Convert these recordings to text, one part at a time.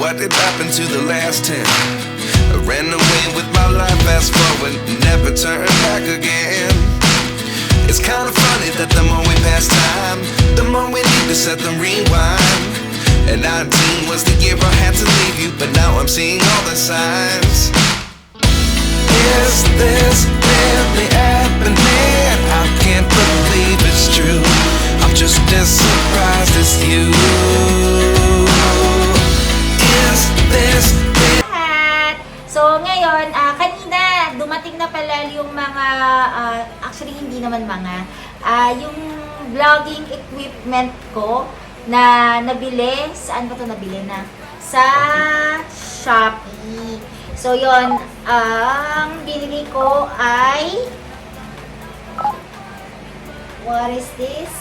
What did happen to the last 10? I ran away with my life, fast forward, never turn back again. It's kind of funny that the more we pass time, the more we need to set the rewind. And 19 was the year I had to leave you, but now I'm seeing all the signs. Is this really happening? I can't believe it's true. I'm just as surprised as you. Is this Lahat. So ngayon, kanina dumating na pala yung mga, actually hindi naman mga, yung vlogging equipment ko na nabili. Saan ba ito nabili na? Sa Shopee. So yon, ang binili ko ay, what is this?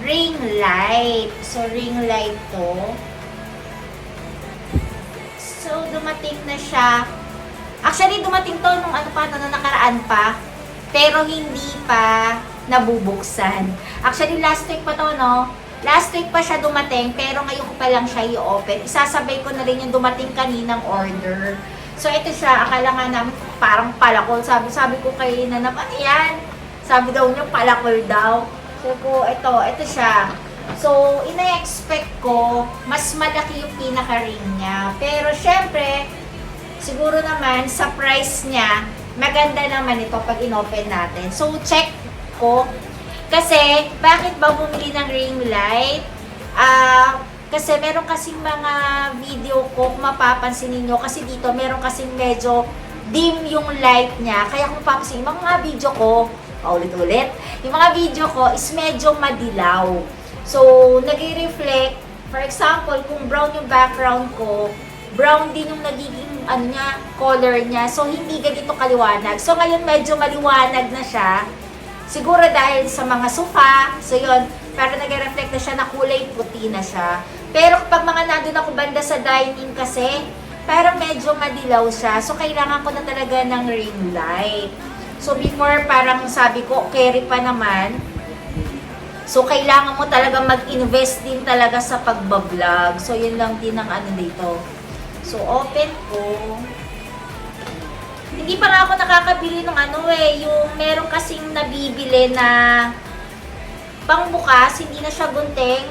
Ring light. So ring light to. So dumating na siya. Actually dumating to nung nung nakaraan pa. Pero hindi pa nabubuksan. Actually last week pa to, no? Last week pa siya dumating, pero ngayon ko pa lang siya i-open. Isasabay ko na rin yung dumating kaninang order. So, ito siya. Akala nga namin parang palakol. Sabi ko kay Nanap, ano yan? Sabi daw niya, palakol daw. So, ito siya. So, ina-expect ko, mas malaki yung pinaka-ring niya. Pero, syempre, siguro naman, sa price niya, maganda naman ito pag in-open natin. So, check ko. Kasi, bakit ba bumili ng ring light? Kasi meron kasing mga video ko, kung mapapansin ninyo, kasi dito meron kasing medyo dim yung light niya. Kaya kung mapapansin, yung mga video ko, paulit-ulit, yung mga video ko is medyo madilaw. So, nag-reflect, for example, kung brown yung background ko, brown din yung nagiging color niya. So, hindi ganito kaliwanag. So, ngayon medyo maliwanag na siya. Siguro dahil sa mga sofa, so yun, para nag-reflect na siya na kulay puti na siya. Pero kapag mga nandun ako banda sa dining kasi, parang medyo madilaw siya. So, kailangan ko na talaga ng ring light. So, before parang sabi ko, carry pa naman. So, kailangan mo talaga mag-invest din talaga sa pagbablog. So, yun lang din ang dito. So, open ko. Hindi pa nga ako nakakabili ng yung meron kasing nabibili na pangbukas, hindi na siya gunting.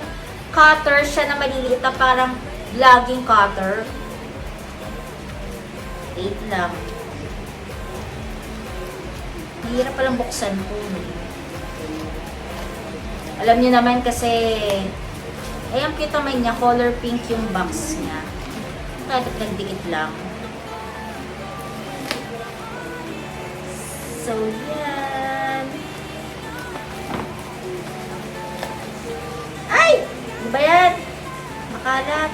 Cutter siya na maliliit na parang vlogging cutter. Wait lang. Mahirap palang buksan ko. Alam niyo naman kasi, ang cute naman niya, color pink yung box niya. Kahit nagdikit lang. So, yan. Ay! Ano ba yan? Makalat.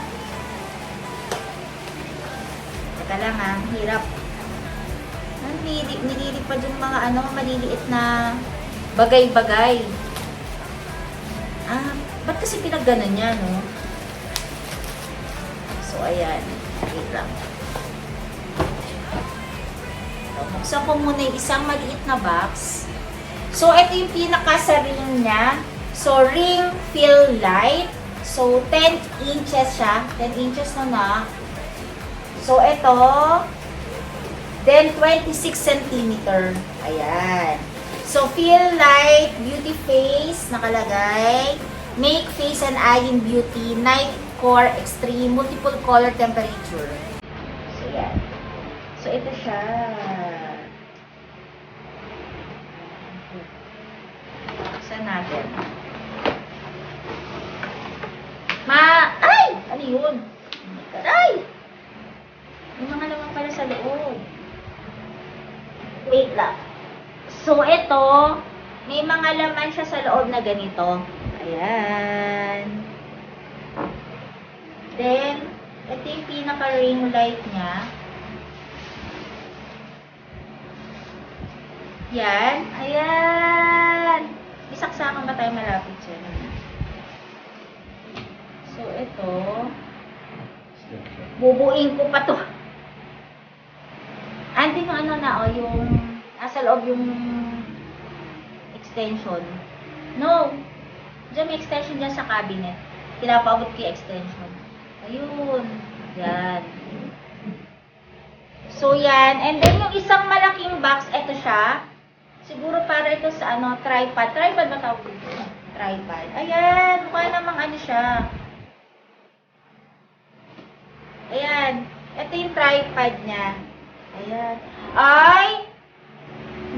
Teka lang hirap. Nililipad yung mga maliliit na bagay-bagay. Ba't kasi pinagganon niya, no? So, ayan. Wait lang. Buksan ko muna yung isang maliit na box. So, ito yung pinaka sa ring niya. So, ring fill light. So, 10 inches siya. 10 inches na. So, ito. Then, 26 centimeter. Ayan. So, fill light, beauty face, nakalagay. Make face and eye in beauty. Night core extreme, multiple color temperature. So, yan. So, ito siya. Buksan natin. Ay! Ano yun? Ay! May mga naman pala sa loob. Wait lang. So, ito, may mga laman siya sa loob na ganito. Ayan. Then, ito yung pinaka-ring light niya. Yan. Ayan. May saksakan ba tayo malapit dyan? So, ito. Bubuin ko pa to. Andin yung yung nasa loob yung extension. No. Diyan may extension dyan sa cabinet. Pinapaabot ko yung extension. Ayun. Yan. So, yan. And then, yung isang malaking box, ito siya. Siguro para ito sa, tripod. Tripod ba tawag dito? Tripod. Ayan. Mukha namang ano siya. Ayan. Ito yung tripod niya. Ayan. Ay!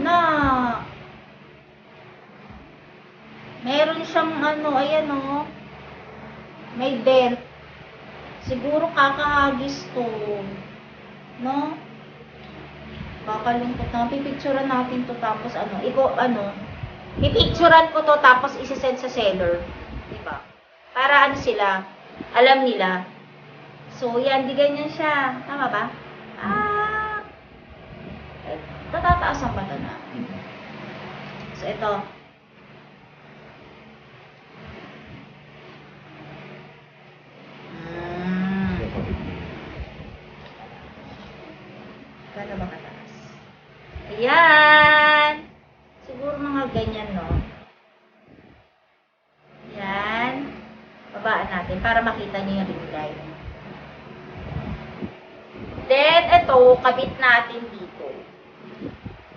Na! Meron siyang ayan may belt. Siguro kakahagis to. No? Kakalungkot na. Pipicturean natin to tapos pipicturean ko to tapos isi-send sa seller. Diba? Para sila, alam nila. So, yan, di ganyan siya. Tama ba? Tatataasan ba ito na? So, ito. Gano'n ba kataas? Ayan! Siguro mga ganyan, no? Yan. Babaan natin para makita nyo yung ring light. Then, ito, kabit natin dito.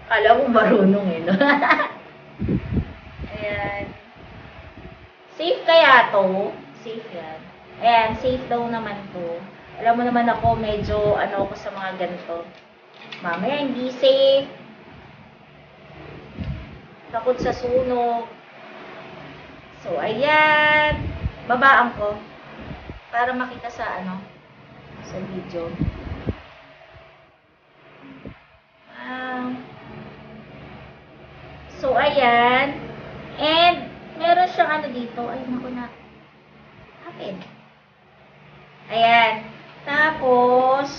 Kala mo marunong no? Ayan. Safe kaya to? Safe yan. Ayan, safe daw naman to. Alam mo naman ako, medyo ako sa mga ganito. Mamaya hindi safe. Takot sa sunog. So, ayan. Babaan ko. Para makita sa sa video. So, ayan. And, meron siyang dito. Ay, naku na. Happen. Ayan. Tapos,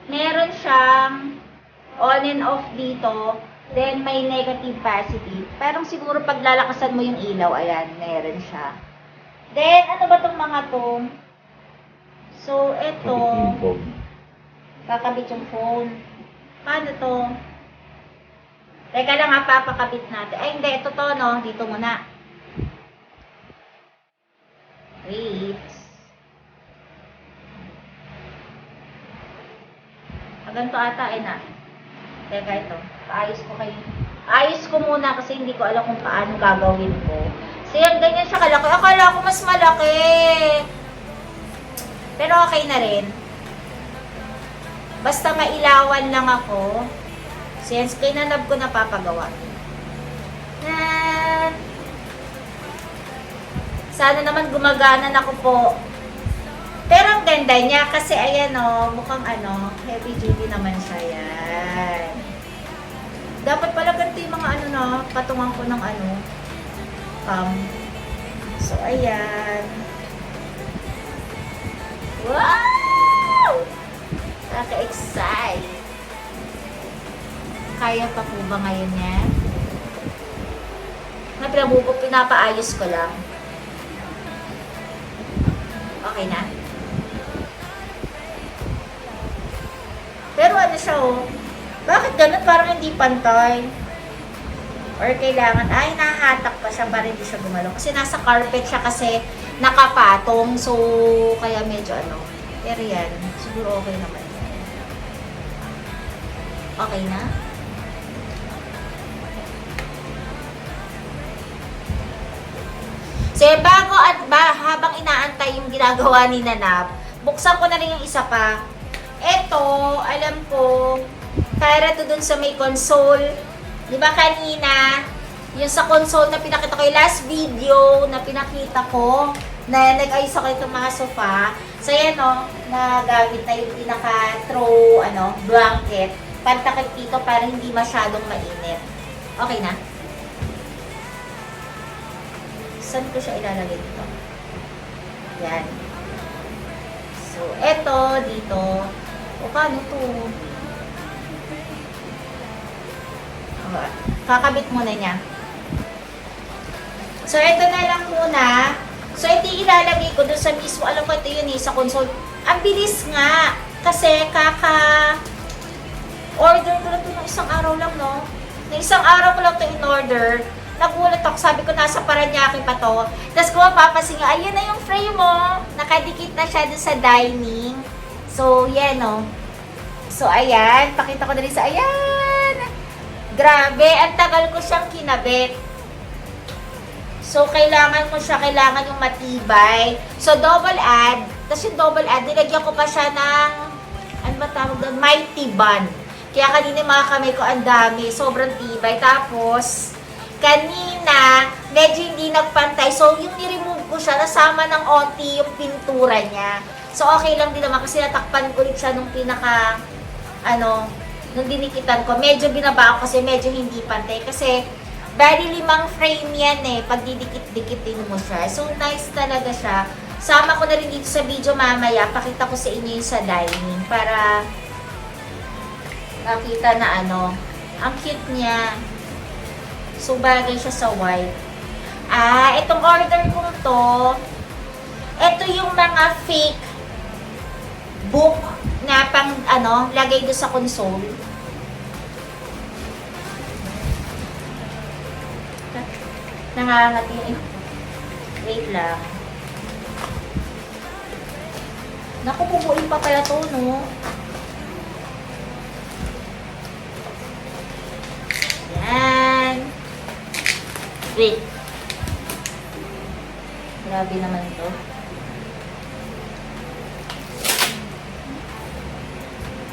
meron siyang on and off dito. Then, may negative positive. Parang siguro pag lalakasan mo yung ilaw, ayan, meron siya. Then, ano ba tong mga to? So, ito. Kakabit yung phone. Paano to? Teka lang papakabit natin. Ay, hindi. Ito to, no? Dito muna. Wait. Ganito ata, na. Teka, ito. Paayos ko kayo. Ayos ko muna kasi hindi ko alam kung paano gagawin ko. Kasi yung ganyan siya kalaki. Akala ko mas malaki. Pero okay na rin. Basta mailawan lang ako. Since kinanab ko na papagawa. Yan. Sana naman gumagana na ako po. Pero ang ganda niya kasi ayan mukhang heavy duty naman siya. Yan. Dapat pala ganito yung mga patungan ko ng so ayan. Wow! Kaka-excite. Kaya pa po ba ngayon yan? Pinapaayos ko lang. Okay na? Pero siya bakit ganun? Parang hindi pantay. Or kailangan, nahahatak pa siya para hindi siya gumalaw. Kasi nasa carpet siya kasi nakapatong. So, kaya medyo Pero yan, siguro okay naman. Okay na? So, habang inaantay yung ginagawa ni Nanap, buksan ko na rin yung isa pa. Ito, alam ko, para to dun sa may console. Di ba kanina, yung sa console na pinakita ko, yung last video na pinakita ko, na nag-ayos ako itong mga sofa. So, yan nagamit na yung pinaka-throw, blanket. Pantakip dito para hindi masyadong mainit. Okay na? Saan ko siya ilalagay dito? Yan. So, eto, dito. O, paano to? Okay. Kakabit muna niya. So, eto na lang muna. So, ito ilalagay ko dun sa mismo. Alam ko, ito yun sa console. Ang bilis nga. Kasi, order ko lang ito ng isang araw lang, no? Na isang araw ko lang ito in-order. nagulat ako, sabi ko nasa Paranaque pa to. Tapos kung mapapansin nga, ayun na yung frame mo. Nakadikit na siya dun sa dining. So, yan o. So, ayan. Pakita ko na rin sa, ayan. Grabe, ang tagal ko siyang kinabit. So, kailangan yung matibay. So, double add. Tapos yung double add, nilagyan ko pa siya ng, ano ba tawag doon? Mighty bun. Kaya kanina yung mga kamay ko, ang dami. Sobrang tibay. Tapos, kanina, medyo hindi nagpantay. So, yung ni-remove ko siya, nasama ng onti yung pintura niya. So, okay lang din naman kasi natakpan ko ulit siya nung pinaka, nung dinikitan ko. Medyo binaba ko kasi medyo hindi pantay. Kasi, bali 5 frame yan eh. Pag didikit-dikitin mo siya. So, nice talaga siya. Sama ko na rin dito sa video mamaya. Pakita ko sa inyo yung sa dining. Para makita na ang cute niya. So, bagay siya sa white. Itong order ko to, ito yung mga fake book na pang, lagay doon sa console. Nangangati yung, wait lang. Naku, bubuin pa pala to, no? Yan. Wait. Grabe naman ito.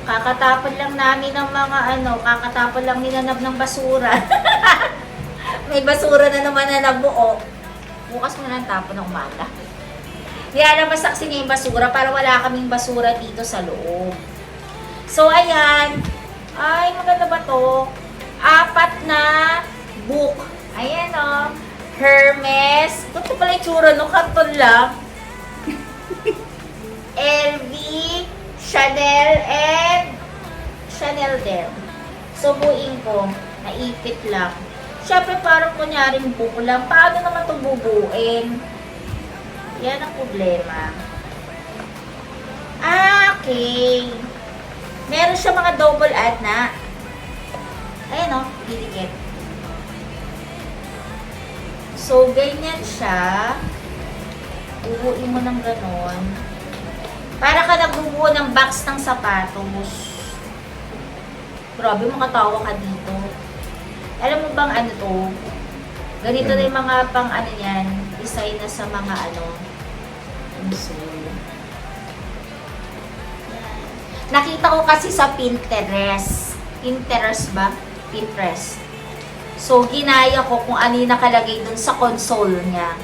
Kakatapon lang namin ng mga kakatapon lang ninanab ng basura. May basura na naman na nabuo. Bukas mo na lang tapon ng umaga. Kaya naman saksi niya yung basura para wala kaming basura dito sa loob. So, ayan. Ay, maganda ba to? 4 na book. Ayan o. Hermes. Ito pala yung tsura no? Karton lang. LV, Chanel, and Chanel din. So, buuin ko. Naipit lang. Siyempre, parang kunyaring book lang. Paano naman ito bubuin? Yan ang problema. Okay. Meron siya mga double add na. Ayan o, didikit. So, ganyan siya. Ubuin mo ng ganon. Para ka nagbubuo ng box ng sapatos. Grabe, makatawa ka dito. Alam mo bang to? Ganito na yung mga pang yan, design na sa mga console. Nakita ko kasi sa Pinterest. Pinterest ba? Pinterest. So, ginaya ko kung ano yung nakalagay dun sa console niya.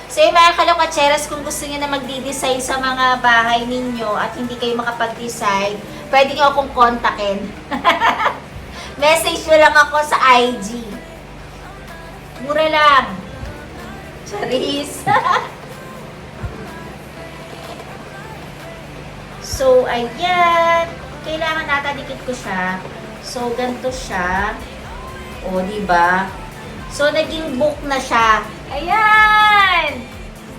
So, yung mga kalokatseras, kung gusto niyo na magdi-design sa mga bahay ninyo at hindi kayo makapag-design, pwede niyo akong kontakin. Message nyo lang ako sa IG. Mura lang. Charis. So, ayan. Kailangan natadikit ko siya. So, ganito siya. O, diba? So, naging book na siya. Ayan!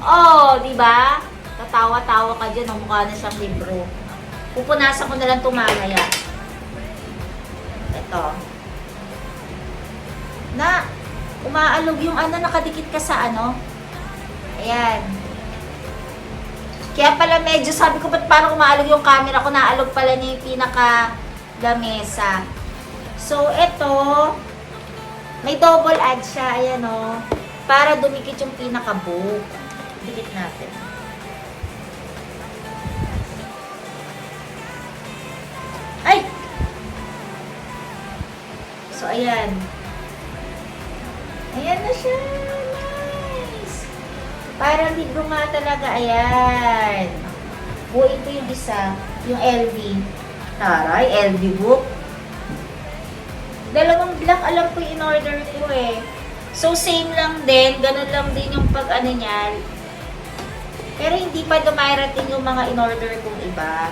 O, diba? Tatawa-tawa ka dyan. Mukha na siyang libro. Pupunasan ko na lang ito mamaya. Ito. Na, umaalog yung nakadikit ka sa Ayan. Kaya pala medyo sabi ko, ba't parang umaalog yung camera ko? Naalog pala niya yung pinaka-lamesa. So, ito, may double add siya. Ayan o. Para dumikit yung pinaka-book. Dikit natin. Ay! So, ayan. Ayan na siya. Nice! Parang libro nga talaga. Ayan. Buuin ko yung isa. Yung LV. Taray, LV book. Dalawang black, alam ko yung in-order ko eh. So, same lang din. Ganun lang din yung pag niyan. Pero hindi pa dumarating yung mga in-order kong iba.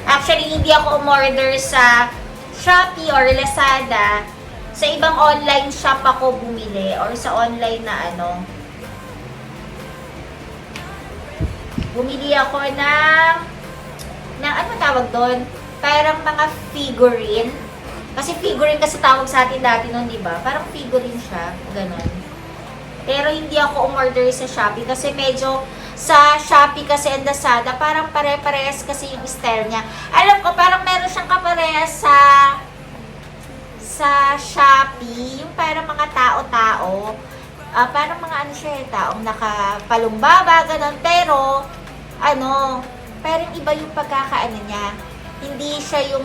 Actually, hindi ako umorder sa Shopee or Lazada. Sa ibang online shop ako bumili or sa online na bumili ako ng ano tawag doon? Parang mga figurine Kasi figurine kasi tawag sa atin dati nun, di ba? Parang figurine siya, ganun. Pero hindi ako umorder sa Shopee kasi medyo sa Shopee kasi and Lazada, parang pare-parehas kasi yung style niya. Alam ko, parang meron siyang kaparehas sa Shopee, yung parang mga tao-tao. Parang mga ano siya, taong nakapalumbaba, ganun. Pero, parang iba yung pagkakaano niya. Hindi siya yung,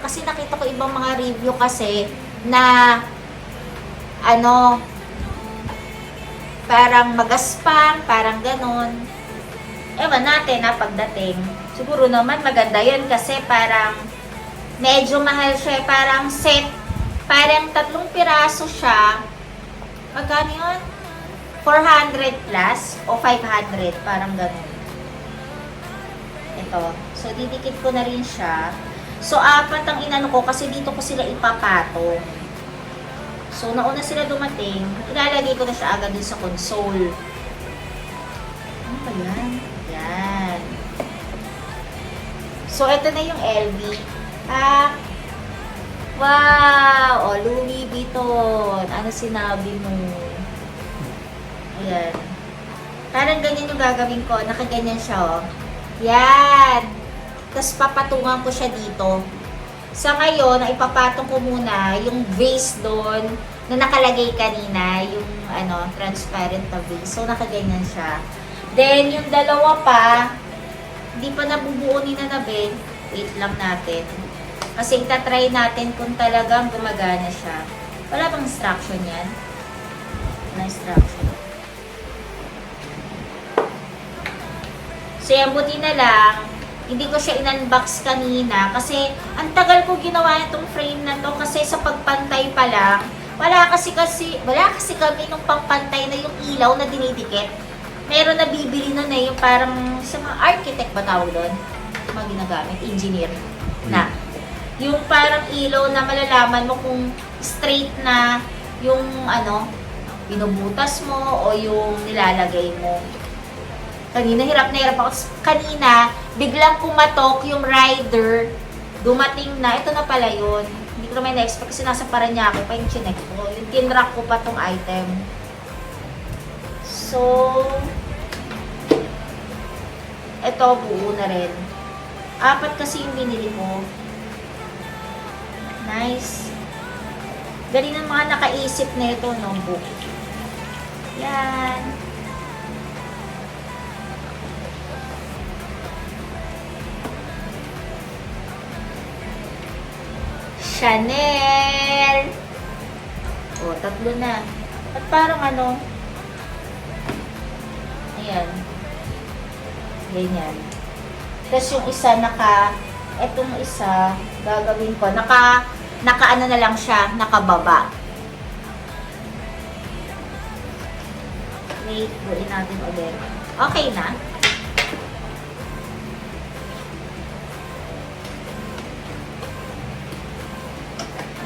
kasi nakita ko ibang mga review kasi na, parang magaspang, parang ganun. Ewan natin na pagdating. Siguro naman maganda yun kasi parang medyo mahal siya. Parang set, parang 3 piraso siya. Magkano yun? 400 plus o 500, parang ganun. Ito. So, didikit ko na rin siya. So, 4 ang inano ko kasi dito ko sila ipapato. So, nauna sila dumating, ilalagay ko na siya agad dun sa console. Ano ba yan? Yan. So, ito na yung LV. Wow! O, Louis Vuitton. Ano sinabi mo? Ayan. Parang ganyan yung gagawin ko. Nakaganyan siya, oh. Yan. Tapos papatungan ko siya dito. Sa ngayon, ipapatong ko muna yung vase doon na nakalagay kanina, yung transparent na vase. So, nakaganyan siya. Then, yung dalawa pa, hindi pa nabubuo ni Nanabel. Wait lang natin. Kasi itatry natin kung talagang gumagana siya. Wala bang instruction yan? Wala instruction. So, yan, buti na lang. Hindi ko siya in-unbox kanina kasi ang tagal ko ginawa itong frame na to kasi sa pagpantay pa lang, wala kasi kami nung pangpantay na yung ilaw na dinidikit. Meron na bibili nun yung parang sa mga architect ba tawag doon? Mga ginagamit, engineer na. Yung parang ilaw na malalaman mo kung straight na yung binubutas mo o yung nilalagay mo. Kanina, hirap na hirap ako. Kanina, biglang kumatok yung rider. Dumating na. Ito na pala yun. Hindi ko naman na-expect kasi nasa Paranaque pa yung chinek ko. Yung tinrack ko pa tong item. So, ito, buo na rin. 4 kasi yung binili ko. Nice. Galing ng mga nakaisip na ito, no, book. Yan. Chanel! O, 3 na. At parang ayan. Ganyan. Tapos yung isa etong isa, gagawin ko, naka na lang siya, nakababa. Wait, buuin natin ulit. Okay na.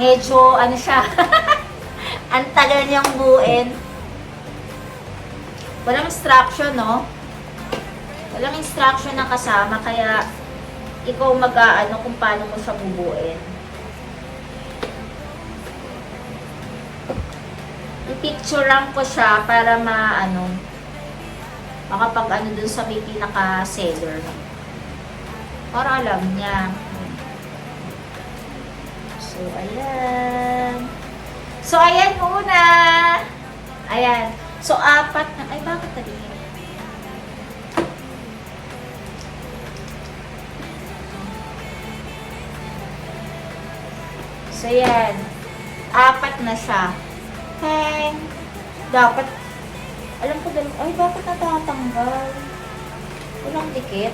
Medyo, siya, ang tagal niyang buuin. Walang instruction, no? Walang instruction na kasama, kaya ikaw kung paano mo siya bubuuin. I-picturean ko siya para makapag dun sa may pinaka-seller. Para alam niya. So, ayan. So, ayan muna. Ayan. So, 4 na. Ay, bakit tali? So, ayan. 4 na siya. Hang. Dapat, alam ko, ay, bakit natatanggal? Walang dikit.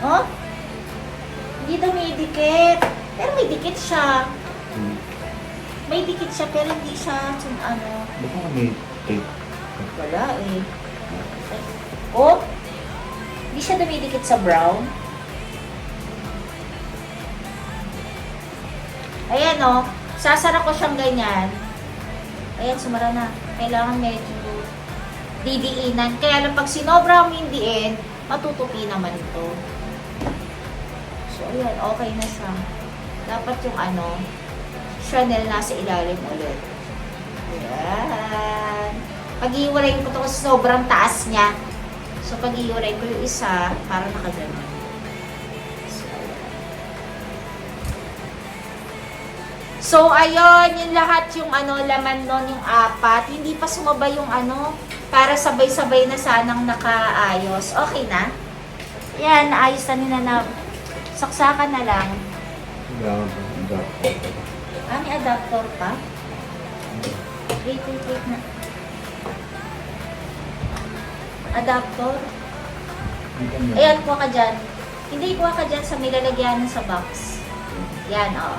Oh? Hindi daw may dikit. Pero may dikit siya. May dikit siya pero hindi siya Baka may tape. Wala eh. Oh? Hindi siya dumidikit sa brown. Ayan oh. Sasara ko siyang ganyan. Ayan, sumara na. Kailangan medyo didiinan. Kaya lang pag sinobra mo yung diin, matutupi naman ito. So, ayan, okay na siya. Dapat yung ano, Chanel nasa ilalim ulit. Ayan. Pag-iwalay ko to kasi sobrang taas niya. So, pag-iwalay ko yung isa, para nakaganon. So, ayan. So, ayun, yung lahat yung ano, laman nun, yung apat. Hindi pa sumabay yung ano, para sabay-sabay na sanang nakaayos. Okay na? Yan, naayos na nila na saksakan na lang. Ah, may adapter pa? Wait na. Adapter? Ayan, kuha ka dyan. Hindi, kuha ka dyan sa may lalagyanan sa box. Yan, o.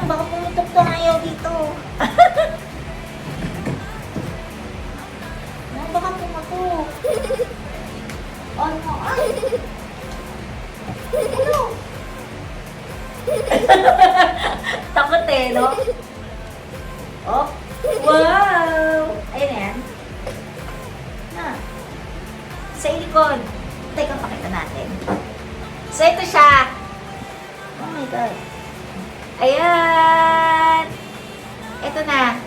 Baka pumutok to ngayon dito. Baka pumutok. Ano? Ay! Ano? Takot eh, no? Oh, wow! Ayun na yan. Na. Sa ilikod. Teka, pakita natin. So, ito siya. Oh my God. Ayan! Ito na.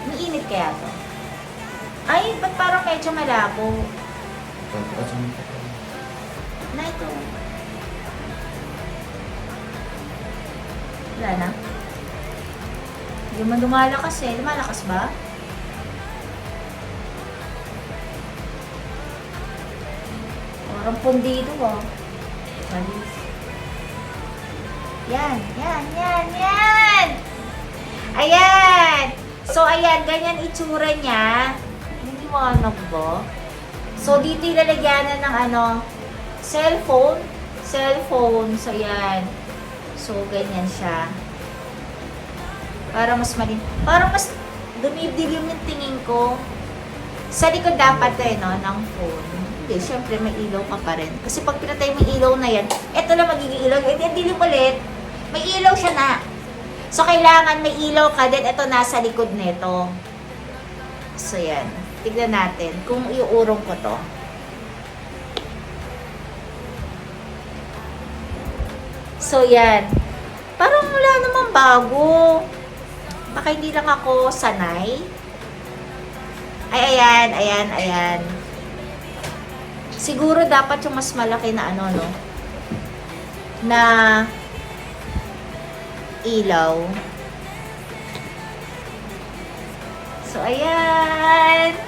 Mainit kaya to? Ay, ba't parang medyo malabo? Na ito. Wala na. Hindi man lumalakas eh. Lumalakas ba? Parang pundido ah. Malis. Yan. Ayan! So, ayan. Ganyan itsura niya. Hindi mo anak ba? So, dito ilalagyanan ng ano, cellphone. So, yan. So, ganyan siya. Para mas parang mas dumidilim yung tingin ko. Sa likod dapat eh, no, ng phone. Hindi, syempre may ilaw ka pa rin. Kasi pag pinatay mo yung ilaw na yan, eto na magiging ilaw. Eh, dilim ulit. May ilaw siya na. So, kailangan may ilaw ka din. Ito nasa likod nito. So, yan. Tignan natin kung iuurong ko to. So, yan. Parang wala namang bago. Baka hindi lang ako sanay. Ay, ayan. Siguro dapat yung mas malaki na ano, no? Na ilaw. So, ayan.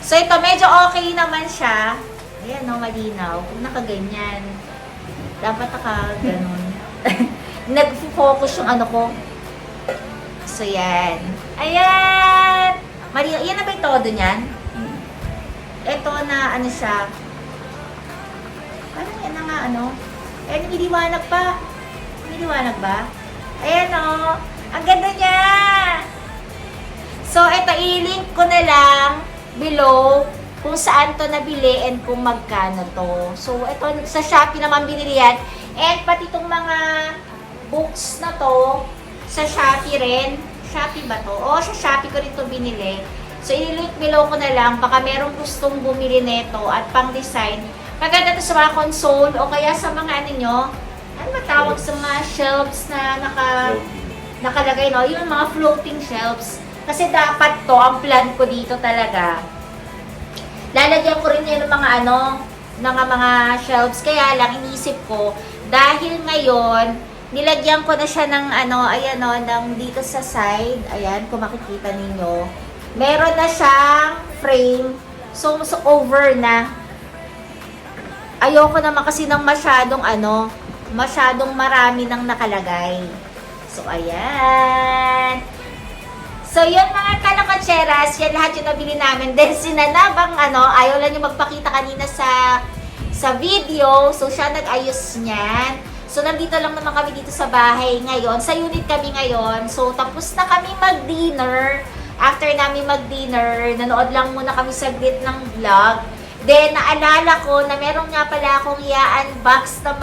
So, ito, medyo okay naman siya. Ayan, no, malinaw. Kung nakaganyan, dapat naka-ganon. Nag-focus yung ano ko. So, yan. Ayan! Malinaw. Yan na ba yung todo niyan? Ito na, ano siya. Parang yan na nga, ano. Ayan, niliwanag pa. Niliwanag ba? Ayan, o. Ang ganda niya! So, ito, i-link ko na lang below kung saan to nabili and kung magkano to. So, ito, sa Shopee naman binili yan. And pati itong mga books na to, sa Shopee rin. Shopee ba to? O, sa Shopee ko rin to binili. So, i-link below ko na lang. Baka merong gustong bumili nito at pang-design. Maganda to sa mga console o kaya sa mga ano nyo. Ano matawag sa mga shelves na nakalagay, no? Yung mga floating shelves. Kasi dapat to, ang plan ko dito talaga. Lalagyan ko rin yan ng mga ano, ng mga shelves. Kaya lang, inisip ko, dahil ngayon, nilagyan ko na siya ng ano, ayan o, ng dito sa side. Ayan, kung makikita ninyo. Meron na siyang frame. So over na. Ayoko naman kasi ng masyadong ano, masyadong marami nang nakalagay. So, ayan. So, yun mga kalakatseras, yan lahat yung nabili namin. Then, sinanabang ano, ayaw lang yung magpakita kanina sa video. So, siya nag-ayos niyan. So, nandito lang naman kami dito sa bahay ngayon. Sa unit kami ngayon. So, tapos na kami mag-dinner. After namin mag-dinner, nanood lang muna kami saglit ng vlog. Then, naalala ko na meron nga pala akong i-unbox ng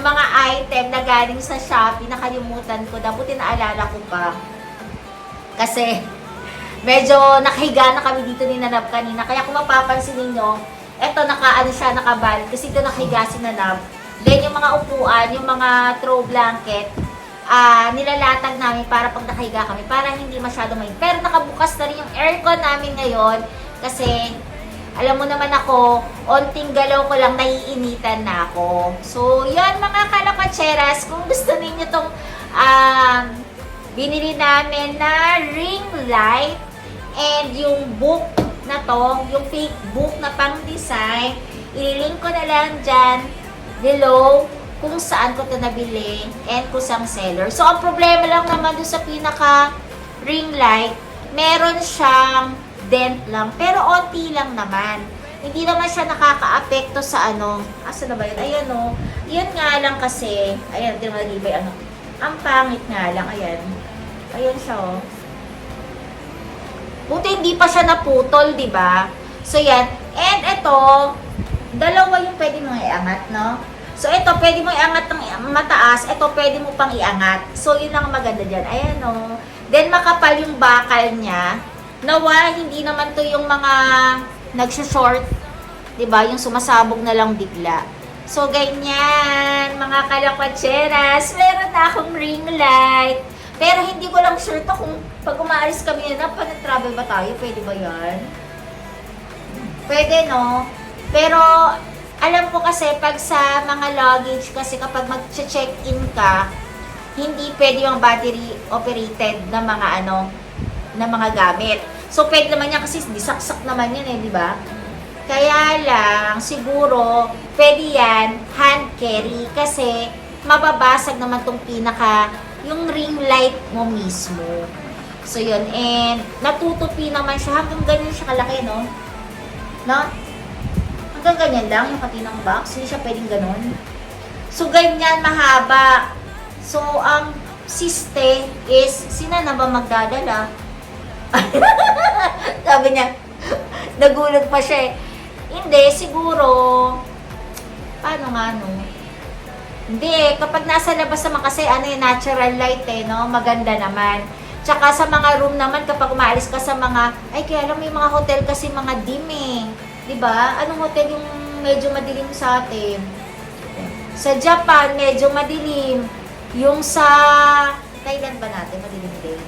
mga item na galing sa Shopee. Nakalimutan ko. Dabuti naalala ko pa. Kasi, medyo nakahiga na kami dito ni Nanab kanina. Kaya kung mapapansin ninyo, Eto, naka-ano siya, nakabal. Kasi ito nakahiga si Nanab. Then, yung mga upuan, yung mga throw blanket, nilalatag namin para pag nakahiga kami, para hindi masyado mainit. Pero nakabukas na rin yung aircon namin ngayon kasi alam mo naman ako, onting galaw ko lang naiinitan na ako. So, yun mga kalakatseras, kung gusto ninyo tong binili namin na ring light and yung book na to, yung fake book na pang-design, ililink ko na lang dyan below kung saan ko ito nabili and kung saan seller. So, ang problema lang naman doon sa pinaka ring light, meron siyang dent lang, pero onti lang naman. Hindi naman siya nakaka-apekto sa ano. Asa na ba yun? Ayan o. Yun nga lang kasi, ayan, di naman libay, ano. Ang pangit nga lang, ayan. Ayan siya o. Buti hindi pa siya naputol, di ba? So, yan. And ito, dalawa yung pwede mong iangat, no? So, ito, pwede mong iangat ng mataas. Ito, pwede mo pang iangat. So, yun ang maganda dyan. Ayan, o. Then, makapal yung bakal niya. Nawa, hindi naman to yung mga nagsushort. Diba? Yung sumasabog na lang bigla. So, ganyan. Mga kalakatseras. Meron na akong ring light. Pero, hindi ko lang sure to kung pag umaalis kami na, pag nag-travel ba tayo? Pwede ba yan? Pwede, no? Pero, alam ko kasi pag sa mga luggage, kasi kapag mag-check-in ka, hindi pwede yung battery operated na mga ano, na mga gamit. So, pwede naman yan kasi disaksak naman yan eh, di ba? Kaya lang, siguro, pwede yan hand carry kasi mababasag naman tong pinaka, yung ring light mo mismo. So, yun. And, natutupi naman siya. Hanggang ganyan siya kalaki, no? No? Hanggang ganyan lang yung katinang box. Hindi siya pwedeng ganon. So, ganyan, mahaba. So, ang siste is, sina na ba magdadala? Sabi niya, nagulat pa siya eh. Hindi, siguro, paano nga, no? Hindi, kapag nasa labas naman kasi, ano yung natural light eh, no? Maganda naman. Tsaka sa mga room naman, kapag umaalis ka sa mga, ay, kaya alam mo yung mga hotel kasi mga dim eh. Diba? Anong hotel yung medyo madilim sa atin? Sa Japan, medyo madilim. Yung sa Thailand ba natin, madilim din?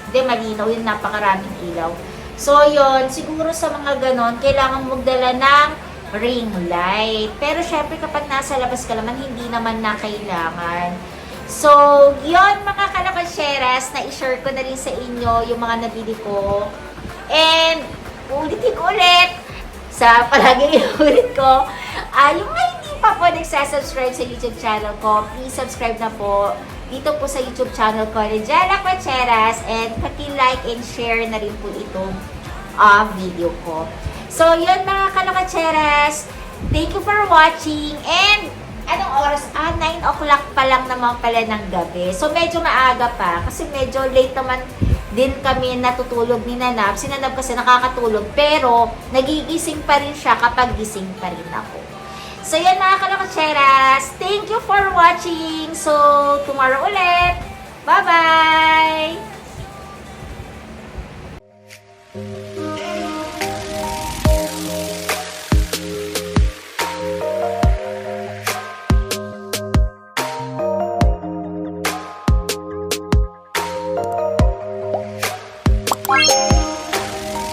Hindi, malinaw yung napakaraming ilaw. So, yun, siguro sa mga ganon, kailangan magdala ng ring light. Pero, syempre, kapag nasa labas ka naman, hindi naman na kailangan. So, yun, mga kalakasyeras, na-share ko na rin sa inyo yung mga nabili ko. And, ulitin ulit, sa palagi ulit ko, yung mga hindi pa po nagsasubscribe sa YouTube channel ko, please subscribe na po dito po sa YouTube channel ko, Regella Quacheras, and paki-like and share na rin po itong video ko. So, yun mga kalakatseras, thank you for watching, and anong oras? 9 o'clock pa lang naman pala ng gabi. So, medyo maaga pa, kasi medyo late naman din kami natutulog ni Nanab. Si Nanab kasi nakakatulog, pero nagigising pa rin siya kapag gising pa rin ako. So, yan mga kalakatseras. Thank you for watching. So, tomorrow ulit. Bye-bye!